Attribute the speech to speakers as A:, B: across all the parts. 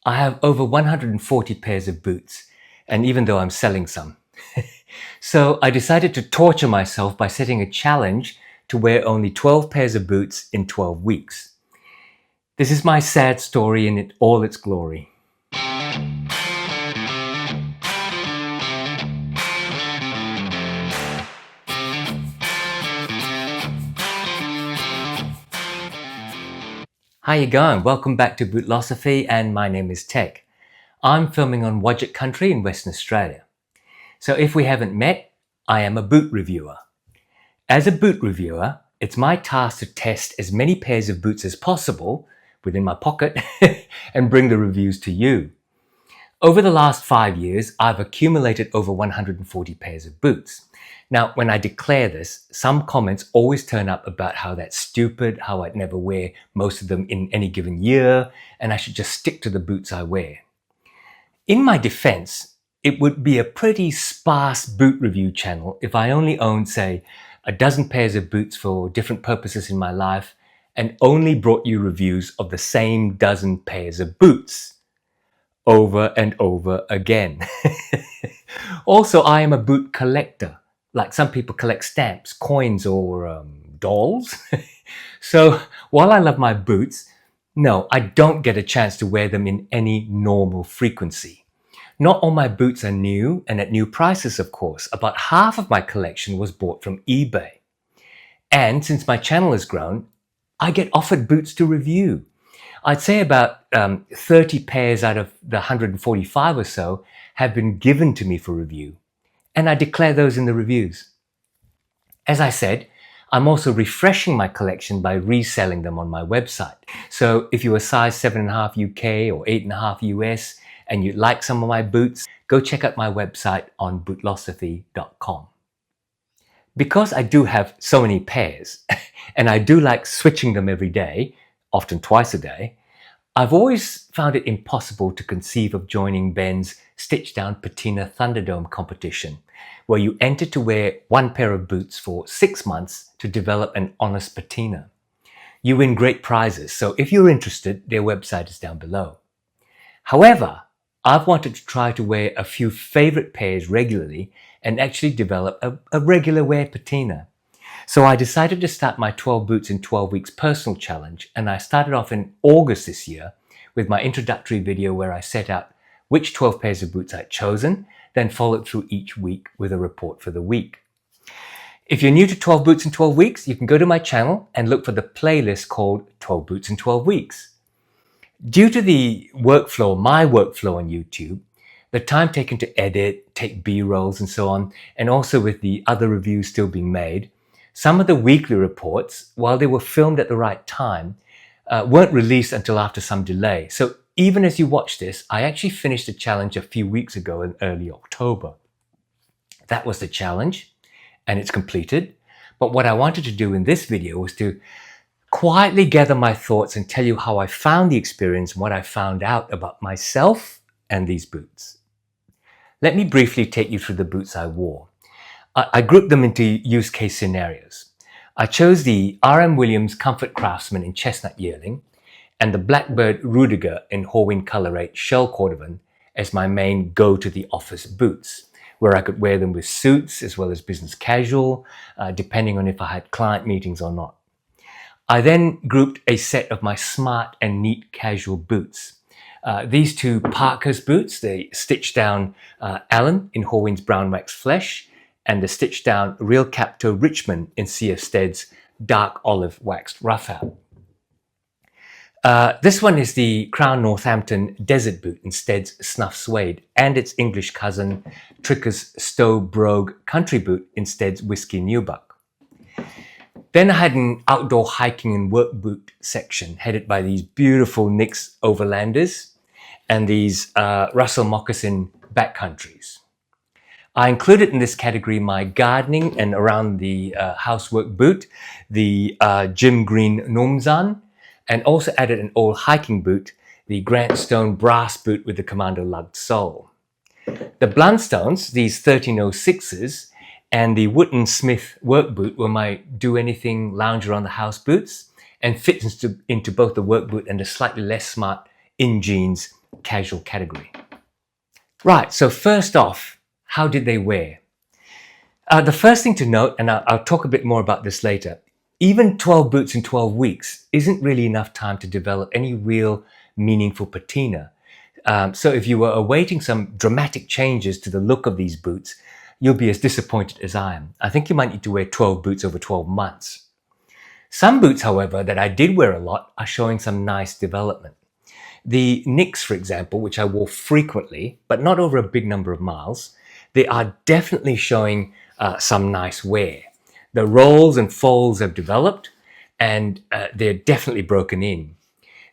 A: I have over 140 pairs of boots, and even though I'm selling some. So I decided to torture myself by setting a challenge to wear only 12 pairs of boots in 12 weeks. This is my sad story in all its glory. How you going? Welcome back to Bootlosophy, and my name is Tech. I'm filming on Wadjuk country in Western Australia. So if we haven't met, I am a boot reviewer. As a boot reviewer, it's my task to test as many pairs of boots as possible within my pocket and bring the reviews to you. Over the last 5 years, I've accumulated over 140 pairs of boots. Now, when I declare this, some comments always turn up about how that's stupid, how I'd never wear most of them in any given year, and I should just stick to the boots I wear. In my defense, it would be a pretty sparse boot review channel if I only owned, say, a dozen pairs of boots for different purposes in my life and only brought you reviews of the same dozen pairs of boots over and over again. Also, I am a boot collector. Like some people collect stamps, coins, or dolls. So while I love my boots, no, I don't get a chance to wear them in any normal frequency. Not all my boots are new and at new prices, of course. About half of my collection was bought from eBay. And since my channel has grown, I get offered boots to review. I'd say about 30 pairs out of the 145 or so have been given to me for review. And I declare those in the reviews. As I said, I'm also refreshing my collection by reselling them on my website. So if you're a size 7.5 UK or 8.5 US and you like some of my boots, go check out my website on bootlosophy.com. Because I do have so many pairs, and I do like switching them every day, often twice a day, I've always found it impossible to conceive of joining Ben's Stitchdown Patina Thunderdome competition, where you enter to wear one pair of boots for 6 months to develop an honest patina. You win great prizes, so if you're interested, their website is down below. However, I've wanted to try to wear a few favorite pairs regularly and actually develop a regular wear patina. So I decided to start my 12 boots in 12 weeks personal challenge, and I started off in August this year with my introductory video where I set out which 12 pairs of boots I'd chosen, then followed through each week with a report for the week. If you're new to 12 boots in 12 weeks, you can go to my channel and look for the playlist called 12 boots in 12 weeks. Due to the workflow, my workflow on YouTube, the time taken to edit, take B-rolls and so on, and also with the other reviews still being made, some of the weekly reports, while they were filmed at the right time, weren't released until after some delay. So even as you watch this, I actually finished the challenge a few weeks ago in early October. That was the challenge, and it's completed. But what I wanted to do in this video was to quietly gather my thoughts and tell you how I found the experience and what I found out about myself and these boots. Let me briefly take you through the boots I wore. I grouped them into use case scenarios. I chose the R.M. Williams Comfort Craftsman in Chestnut Yearling and the Blackbird Rudiger in Horween Colour 8 Shell Cordovan as my main go-to-the-office boots, where I could wear them with suits as well as business casual, depending on if I had client meetings or not. I then grouped a set of my smart and neat casual boots. These two Parker's boots, the Stitchdown Allen in Horween's Brown Wax Flesh, and the Stitchdown Real Capto Richmond in C.F. Stead's Dark Olive Waxed Roughhout. This one is the Crown Northampton Desert Boot in Stead's Snuff Suede, and its English cousin Tricker's Stowe Brogue Country Boot in Stead's Whiskey Newbuck. Then I had an outdoor hiking and work boot section headed by these beautiful Nix Overlanders and these Russell Moccasin Backcountries. I included in this category my gardening and around the housework boot, the Jim Green Nomzan, and also added an old hiking boot, the Grant Stone brass boot with the Commando lugged sole. The Blundstones, these 1306s, and the Wootton Smith work boot were my do-anything lounge around the house boots and fit into both the work boot and the slightly less smart in jeans casual category. Right, so first off, how did they wear? The first thing to note, and I'll talk a bit more about this later, even 12 boots in 12 weeks isn't really enough time to develop any real meaningful patina. So if you were awaiting some dramatic changes to the look of these boots, you'll be as disappointed as I am. I think you might need to wear 12 boots over 12 months. Some boots, however, that I did wear a lot are showing some nice development. The Nicks, for example, which I wore frequently, but not over a big number of miles, they are definitely showing some nice wear. The rolls and folds have developed, and they're definitely broken in.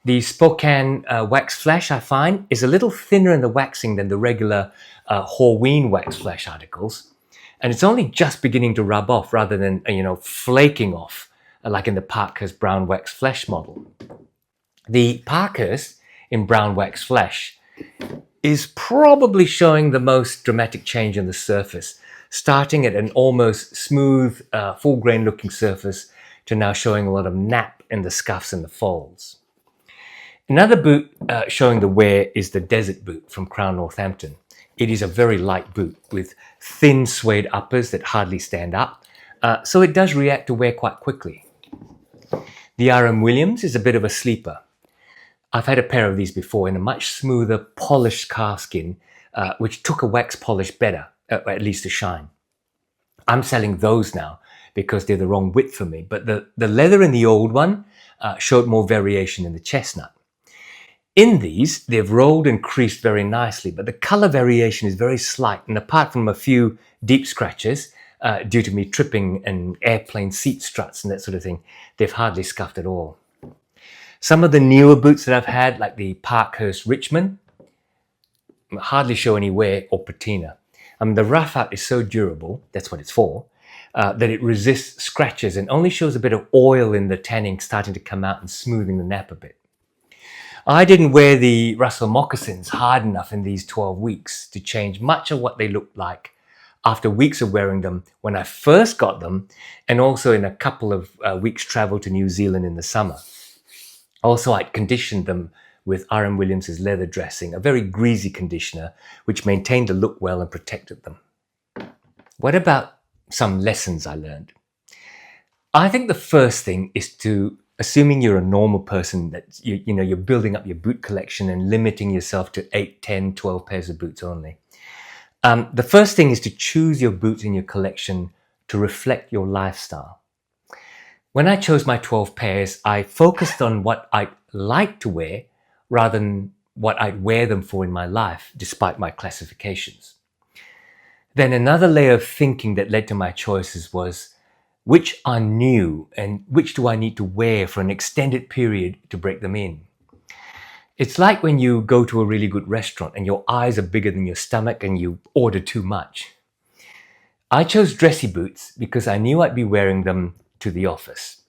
A: The Spokane wax flash, I find, is a little thinner in the waxing than the regular Horween wax flash articles, and it's only just beginning to rub off rather than flaking off like in the Parkhurst brown wax flash model. The Parkhurst in brown wax flash is probably showing the most dramatic change on the surface, starting at an almost smooth, full grain looking surface to now showing a lot of nap in the scuffs and the folds. Another boot showing the wear is the Desert boot from Crown Northampton. It is a very light boot with thin suede uppers that hardly stand up, so it does react to wear quite quickly. The R.M. Williams is a bit of a sleeper. I've had a pair of these before in a much smoother, polished calfskin, which took a wax polish better, at least a shine. I'm selling those now because they're the wrong width for me, but the leather in the old one showed more variation in the chestnut. In these, they've rolled and creased very nicely, but the color variation is very slight, and apart from a few deep scratches, due to me tripping and airplane seat struts and that sort of thing, they've hardly scuffed at all. Some of the newer boots that I've had, like the Parkhurst Richmond, hardly show any wear or patina. I mean, the rough out is so durable, that's what it's for, that it resists scratches and only shows a bit of oil in the tanning starting to come out and smoothing the nap a bit. I didn't wear the Russell moccasins hard enough in these 12 weeks to change much of what they looked like after weeks of wearing them when I first got them, and also in a couple of weeks travel to New Zealand in the summer. Also, I'd conditioned them with R.M. Williams' leather dressing, a very greasy conditioner, which maintained the look well and protected them. What about some lessons I learned? I think the first thing is to, assuming you're a normal person, that you're building up your boot collection and limiting yourself to 8, 10, 12 pairs of boots only. The first thing is to choose your boots in your collection to reflect your lifestyle. When I chose my 12 pairs, I focused on what I'd like to wear rather than what I'd wear them for in my life, despite my classifications. Then another layer of thinking that led to my choices was, which are new and which do I need to wear for an extended period to break them in? It's like when you go to a really good restaurant and your eyes are bigger than your stomach and you order too much. I chose dressy boots because I knew I'd be wearing them to the office.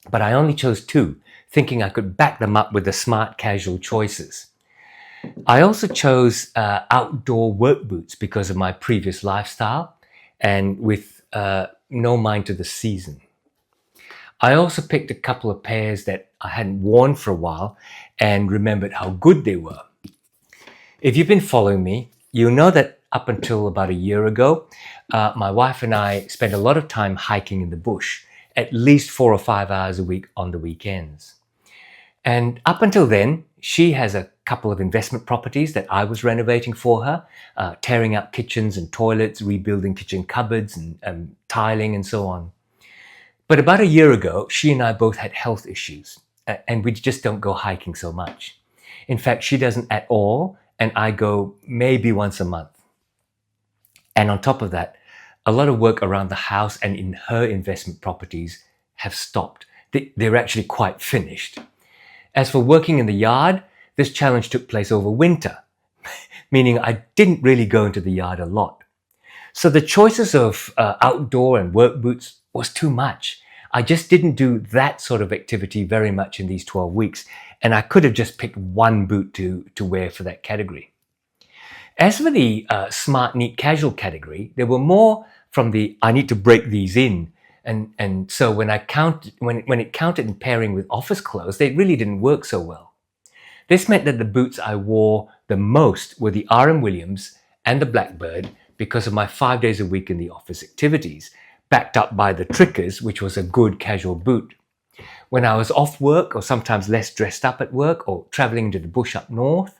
A: But I only chose 2, thinking I could back them up with the smart casual choices. I also chose outdoor work boots because of my previous lifestyle and with no mind to the season. I also picked a couple of pairs that I hadn't worn for a while and remembered how good they were. If you've been following me, you know that up until about a year ago, my wife and I spent a lot of time hiking in the bush, at least 4 or 5 hours a week on the weekends. And up until then, she has a couple of investment properties that I was renovating for her, tearing out kitchens and toilets, rebuilding kitchen cupboards and tiling and so on. But about a year ago, she and I both had health issues, and we just don't go hiking so much. In fact, she doesn't at all, and I go maybe once a month. And on top of that, a lot of work around the house and in her investment properties have stopped. They're actually quite finished. As for working in the yard, this challenge took place over winter, meaning I didn't really go into the yard a lot. So the choices of outdoor and work boots was too much. I just didn't do that sort of activity very much in these 12 weeks, and I could have just picked one boot to wear for that category. As for the smart, neat, casual category, there were more from the I need to break these in, and so when it counted in pairing with office clothes, they really didn't work so well. This meant that the boots I wore the most were the RM Williams and the Blackbird because of my 5 days a week in the office activities, backed up by the Trickers, which was a good casual boot. When I was off work or sometimes less dressed up at work or traveling into the bush up north,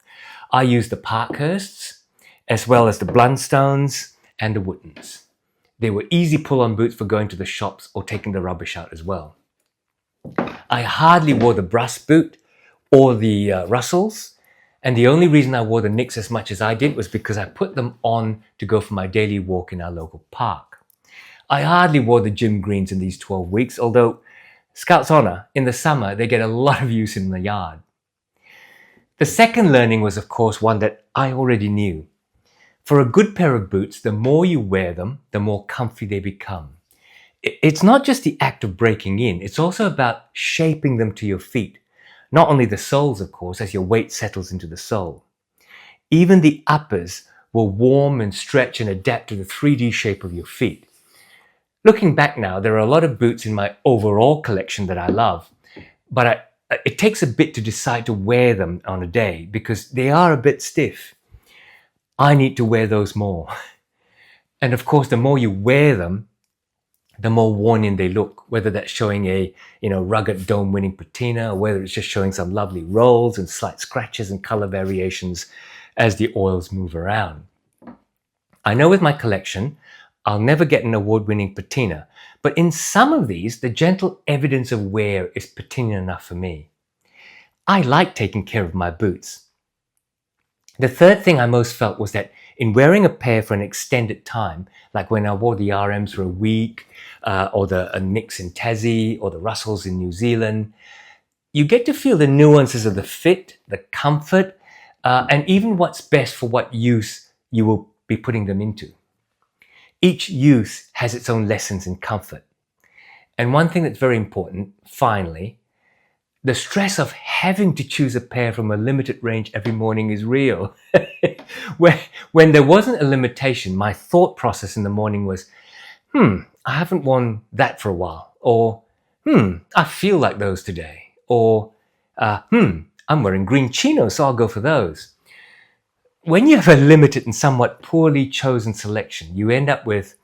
A: I used the Parkhursts as well as the Blundstones and the Wootons. They were easy pull-on boots for going to the shops or taking the rubbish out as well. I hardly wore the Brass boot or the Russells, and the only reason I wore the Nicks as much as I did was because I put them on to go for my daily walk in our local park. I hardly wore the gym greens in these 12 weeks, although Scouts Honour, in the summer, they get a lot of use in the yard. The second learning was, of course, one that I already knew. For a good pair of boots, the more you wear them, the more comfy they become. It's not just the act of breaking in, it's also about shaping them to your feet. Not only the soles, of course, as your weight settles into the sole. Even the uppers will warm and stretch and adapt to the 3D shape of your feet. Looking back now, there are a lot of boots in my overall collection that I love, but it takes a bit to decide to wear them on a day because they are a bit stiff. I need to wear those more. And of course, the more you wear them, the more worn in they look, whether that's showing a rugged dome-winning patina or whether it's just showing some lovely rolls and slight scratches and color variations as the oils move around. I know with my collection, I'll never get an award-winning patina, but in some of these, the gentle evidence of wear is patina enough for me. I like taking care of my boots. The third thing I most felt was that in wearing a pair for an extended time, like when I wore the RMs for a week, or the Nicks in Tassie, or the Russells in New Zealand, you get to feel the nuances of the fit, the comfort, and even what's best for what use you will be putting them into. Each use has its own lessons in comfort. And one thing that's very important, finally, the stress of having to choose a pair from a limited range every morning is real. When there wasn't a limitation, my thought process in the morning was, I haven't worn that for a while. Or, I feel like those today. Or, I'm wearing green chinos, so I'll go for those. When you have a limited and somewhat poorly chosen selection, you end up with,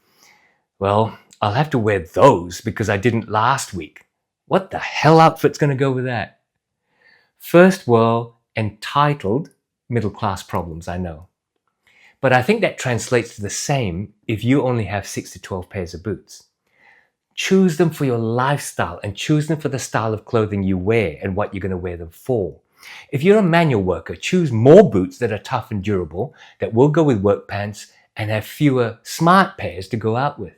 A: well, I'll have to wear those because I didn't last week. What the hell outfit's going to go with that? First world, entitled, middle-class problems, I know. But I think that translates to the same if you only have 6 to 12 pairs of boots. Choose them for your lifestyle and choose them for the style of clothing you wear and what you're going to wear them for. If you're a manual worker, choose more boots that are tough and durable, that will go with work pants and have fewer smart pairs to go out with.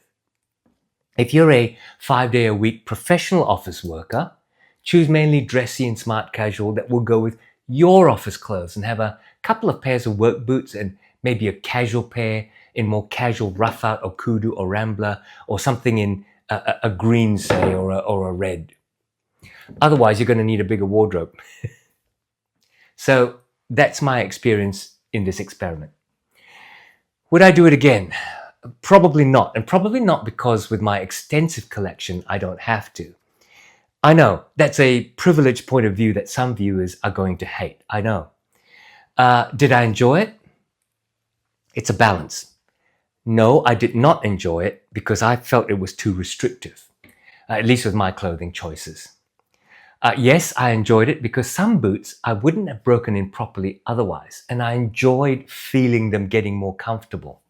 A: If you're a 5-day-a-week professional office worker, choose mainly dressy and smart casual that will go with your office clothes and have a couple of pairs of work boots and maybe a casual pair in more casual rough out or kudu or rambler or something in a green, say, or a red. Otherwise, you're going to need a bigger wardrobe. So that's my experience in this experiment. Would I do it again? Probably not, and probably not because with my extensive collection, I don't have to. I know, that's a privileged point of view that some viewers are going to hate, I know. Did I enjoy it? It's a balance. No, I did not enjoy it because I felt it was too restrictive, at least with my clothing choices. Yes, I enjoyed it because some boots I wouldn't have broken in properly otherwise, and I enjoyed feeling them getting more comfortable.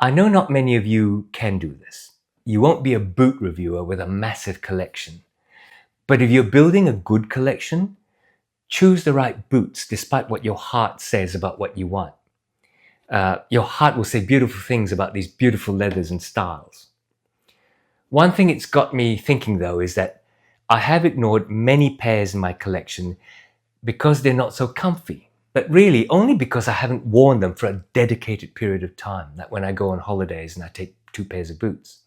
A: I know not many of you can do this. You won't be a boot reviewer with a massive collection. But if you're building a good collection, choose the right boots despite what your heart says about what you want. Your heart will say beautiful things about these beautiful leathers and styles. One thing it's got me thinking though is that I have ignored many pairs in my collection because they're not so comfy. But really only because I haven't worn them for a dedicated period of time, like when I go on holidays and I take 2 pairs of boots.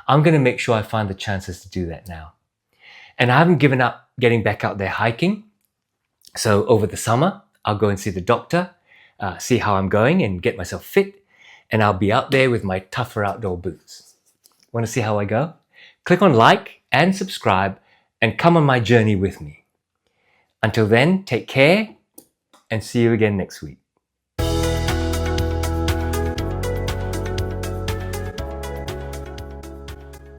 A: I'm going to make sure I find the chances to do that now. And I haven't given up getting back out there hiking. So over the summer, I'll go and see the doctor, see how I'm going and get myself fit. And I'll be out there with my tougher outdoor boots. Want to see how I go? Click on like and subscribe and come on my journey with me. Until then, take care and see you again next week.